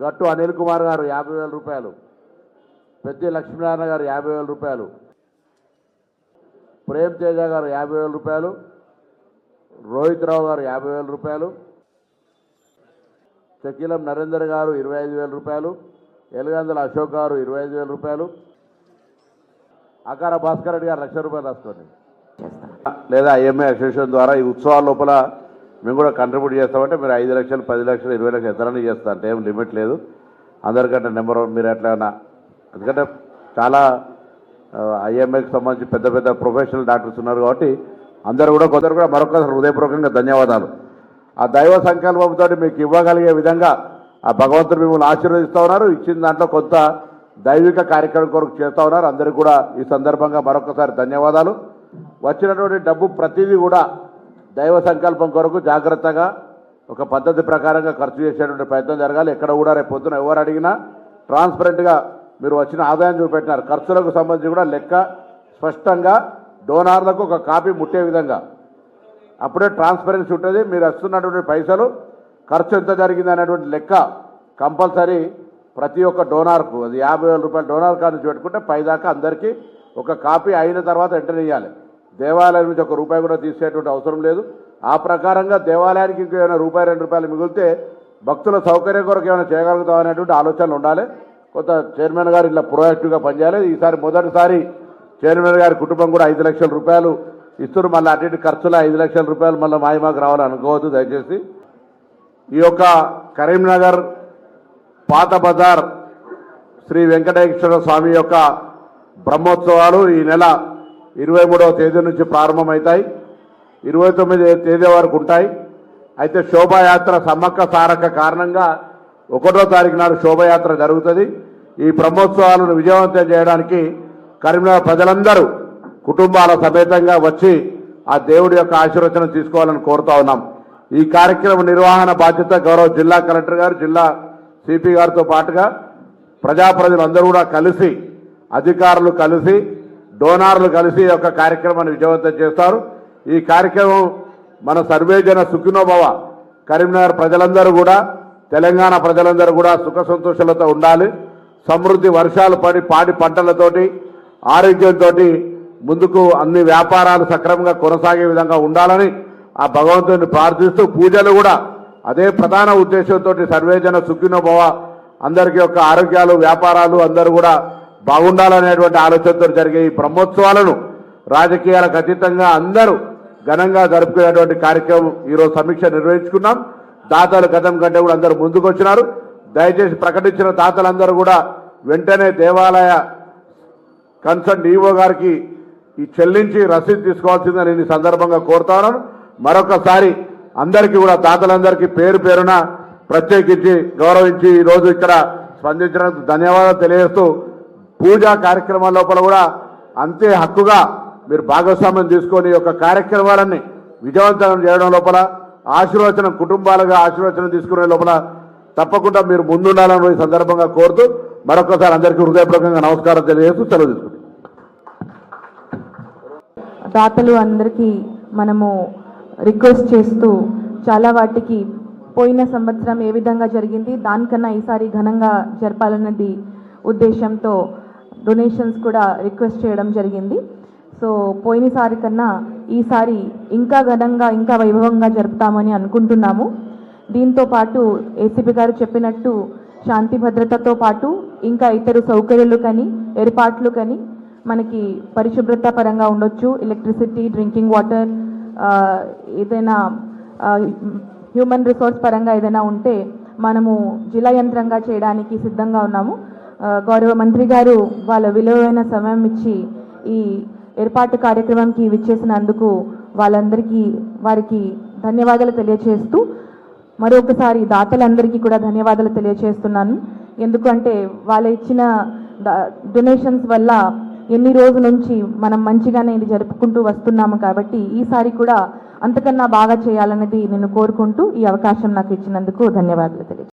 గట్టు అనిల్ కుమార్ గారు 50,000 రూపాయలు, పెద్ది లక్ష్మీనారాయణ గారు 50,000 రూపాయలు, ప్రేమ్ తేజ గారు 50,000 రూపాయలు, రోహిత్ రావు గారు 50,000 రూపాయలు, చకీలం నరేందర్ గారు 25,000 రూపాయలు, ఎలుగందుల అశోక్ గారు 25,000 రూపాయలు, ఆకార భాస్కర్ రెడ్డి గారు 1,00,000 రూపాయలు రాసుకోండి. లేదా ఐఎంఏ అసోసియేషన్ ద్వారా ఈ ఉత్సవాల లోపల మేము కూడా కంట్రిబ్యూట్ చేస్తామంటే మీరు 5 లక్షలు, 10 లక్షలు, 20 లక్షలు ఎంతనైనా చేస్తా అంటే ఏం లిమిట్ లేదు. అందరికంటే నెంబర్ 1 మీరు ఎట్లా, ఎందుకంటే చాలా ఐఎంఏకి సంబంధించి పెద్ద పెద్ద ప్రొఫెషనల్ డాక్టర్స్ ఉన్నారు కాబట్టి అందరూ కూడా కొందరు కూడా మరొకసారి హృదయపూర్వకంగా ధన్యవాదాలు. ఆ దైవ సంకల్పంతో మీకు ఇవ్వగలిగే విధంగా ఆ భగవంతుడు మిమ్మల్ని ఆశీర్వదిస్తూ ఉన్నారు. ఇచ్చిన దాంట్లో కొంత దైవిక కార్యక్రమం కొరకు చేస్తూ ఉన్నారు. అందరికీ కూడా ఈ సందర్భంగా మరొకసారి ధన్యవాదాలు. వచ్చినటువంటి డబ్బు ప్రతిదీ కూడా దైవ సంకల్పం కొరకు జాగ్రత్తగా ఒక పద్ధతి ప్రకారంగా ఖర్చు చేసేటువంటి ప్రయత్నం జరగాలి. ఎక్కడ కూడా రేపు పొద్దున ఎవరు అడిగినా ట్రాన్స్పరెంట్గా మీరు వచ్చిన ఆదాయం చూపెట్టినారు. ఖర్చులకు సంబంధించి కూడా లెక్క స్పష్టంగా డోనార్లకు ఒక కాపీ ముట్టే విధంగా అప్పుడే ట్రాన్స్పరెన్సీ ఉంటుంది. మీరు వస్తున్నటువంటి పైసలు ఖర్చు ఎంత జరిగింది అనేటువంటి లెక్క కంపల్సరీ ప్రతి ఒక్క డోనార్కు, అది 50,000 రూపాయల డోనార్ కార్డు నుంచి పెట్టుకుంటే పైదాకా అందరికీ ఒక కాపీ అయిన తర్వాత ఎంటర్ చేయాలి. దేవాలయం నుంచి ఒక రూపాయి కూడా తీసేటువంటి అవసరం లేదు. ఆ ప్రకారంగా దేవాలయానికి ఇంకేమైనా రూపాయి 2 రూపాయలు మిగిలితే భక్తుల సౌకర్యం కొరకు ఏమైనా చేయగలుగుతాం అనేటువంటి ఆలోచనలు ఉండాలి. కొంత చైర్మన్ గారు ఇలా ప్రొయాక్టివ్గా పనిచేయాలి. ఈసారి మొదటిసారి చైర్మన్ గారి కుటుంబం కూడా 5 లక్షల రూపాయలు ఇస్తున్నారు. మళ్ళీ అటు ఇటు ఖర్చులో 5 లక్షల రూపాయలు మళ్ళీ మాయమాకు రావాలని అనుకోవద్దు దయచేసి. ఈ యొక్క కరీంనగర్ పాత బజార్ శ్రీ వెంకటేశ్వర స్వామి యొక్క బ్రహ్మోత్సవాలు ఈ నెల 23వ తేదీ నుంచి ప్రారంభమవుతాయి. 29వ తేదీ వరకు ఉంటాయి. అయితే శోభాయాత్ర సమ్మక్క సారక్క కారణంగా 1వ తారీఖు నాడు శోభాయాత్ర జరుగుతుంది. ఈ బ్రహ్మోత్సవాలను విజయవంతం చేయడానికి కరీంనగర్ ప్రజలందరూ కుటుంబాల సమేతంగా వచ్చి ఆ దేవుడి యొక్క ఆశీర్వచనం తీసుకోవాలని కోరుతా ఉన్నాం. ఈ కార్యక్రమ నిర్వహణ బాధ్యత గౌరవ జిల్లా కలెక్టర్ గారు, జిల్లా సిపి గారితో పాటుగా ప్రజలందరూ కూడా కలిసి, అధికారులు కలిసి, డోనార్లు కలిసి ఈ యొక్క కార్యక్రమాన్ని విజయవంతం చేస్తారు. ఈ కార్యక్రమం మన సర్వేజన సుఖినోభవ, కరీంనగర్ ప్రజలందరూ కూడా, తెలంగాణ ప్రజలందరూ కూడా సుఖ సంతోషాలతో ఉండాలి. సమృద్ధి వర్షాలు పడి పాడి పంటలతోటి ఆరోగ్యంతో ముందుకు అన్ని వ్యాపారాలు సక్రమంగా కొనసాగే విధంగా ఉండాలని ఆ భగవంతుని ప్రార్థిస్తూ పూజలు కూడా అదే ప్రధాన ఉద్దేశంతో సర్వేజన సుఖినోభవ, అందరికీ యొక్క ఆరోగ్యాలు వ్యాపారాలు అందరూ కూడా బాగుండాలనేటువంటి ఆలోచనతో జరిగే ఈ బ్రహ్మోత్సవాలను రాజకీయాలకు అతీతంగా అందరూ ఘనంగా జరుపుకునేటువంటి కార్యక్రమం ఈరోజు సమీక్ష నిర్వహించుకున్నాం. దాతలు గతం కంటే కూడా అందరూ ముందుకు వచ్చినారు. దయచేసి ప్రకటించిన దాతలందరూ కూడా వెంటనే దేవాలయ కన్సర్న్ ఈవో గారికి ఈ చెల్లించి రసీదు తీసుకోవాల్సిందని నేను ఈ సందర్భంగా కోరుతాను. మరొకసారి అందరికీ కూడా దాతలందరికీ పేరు పేరున ప్రత్యేకించి గౌరవించి ఈరోజు ఇక్కడ స్పందించడానికి ధన్యవాదాలు తెలియజేస్తూ పూజా కార్యక్రమాల లోపల కూడా అంతే హక్కుగా మీరు భాగస్వామ్యం తీసుకొని యొక్క కార్యక్రమాలన్నీ విజయవంతం చేయడం లోపల ఆశీర్వచనం కుటుంబాలుగా ఆశీర్వచనం తీసుకునే లోపల తప్పకుండా మీరు ముందుండాలని ఈ సందర్భంగా కోరుతూ మరొకసారి అందరికీ హృదయపూర్వకంగా నమస్కారం తెలియజేస్తూ సెలవు తీసుకుంటాం. దాతలు అందరికీ మనము రిక్వెస్ట్ చేస్తూ చాలా వాటికి పోయిన సంవత్సరం ఏ విధంగా జరిగింది దానికన్నా ఈసారి ఘనంగా జరపాలన్నది ఉద్దేశంతో డొనేషన్స్ కూడా రిక్వెస్ట్ చేయడం జరిగింది. సో పోయినసారి కన్నా ఈసారి ఇంకా ఘనంగా ఇంకా వైభవంగా జరుపుతామని అనుకుంటున్నాము. దీంతో పాటు ఏసీపీ గారు చెప్పినట్టు శాంతి భద్రతతో పాటు ఇంకా ఇతర సౌకర్యాలు కానీ ఏర్పాట్లు కానీ మనకి పరిశుభ్రత పరంగా ఉండొచ్చు, ఎలక్ట్రిసిటీ, డ్రింకింగ్ వాటర్, ఏదైనా హ్యూమన్ రిసోర్స్ పరంగా ఏదైనా ఉంటే మనము జిల్లా యంత్రంగా చేయడానికి సిద్ధంగా ఉన్నాము. గౌరవ మంత్రి గారు వాళ్ళ విలువైన సమయం ఇచ్చి ఈ ఏర్పాటు కార్యక్రమంకి విచ్చేసినందుకు వారికి ధన్యవాదాలు తెలియచేస్తూ మరొకసారి దాతలందరికీ కూడా ధన్యవాదాలు తెలియచేస్తున్నాను. ఎందుకంటే వాళ్ళు ఇచ్చిన డొనేషన్స్ వల్ల ఎన్ని రోజుల నుంచి మనం మంచిగానే ఇది జరుపుకుంటూ వస్తున్నాము. కాబట్టి ఈసారి కూడా అంతకన్నా బాగా చేయాలనేది నేను కోరుకుంటూ ఈ అవకాశం నాకు ఇచ్చినందుకు ధన్యవాదాలు తెలియజేస్తాను.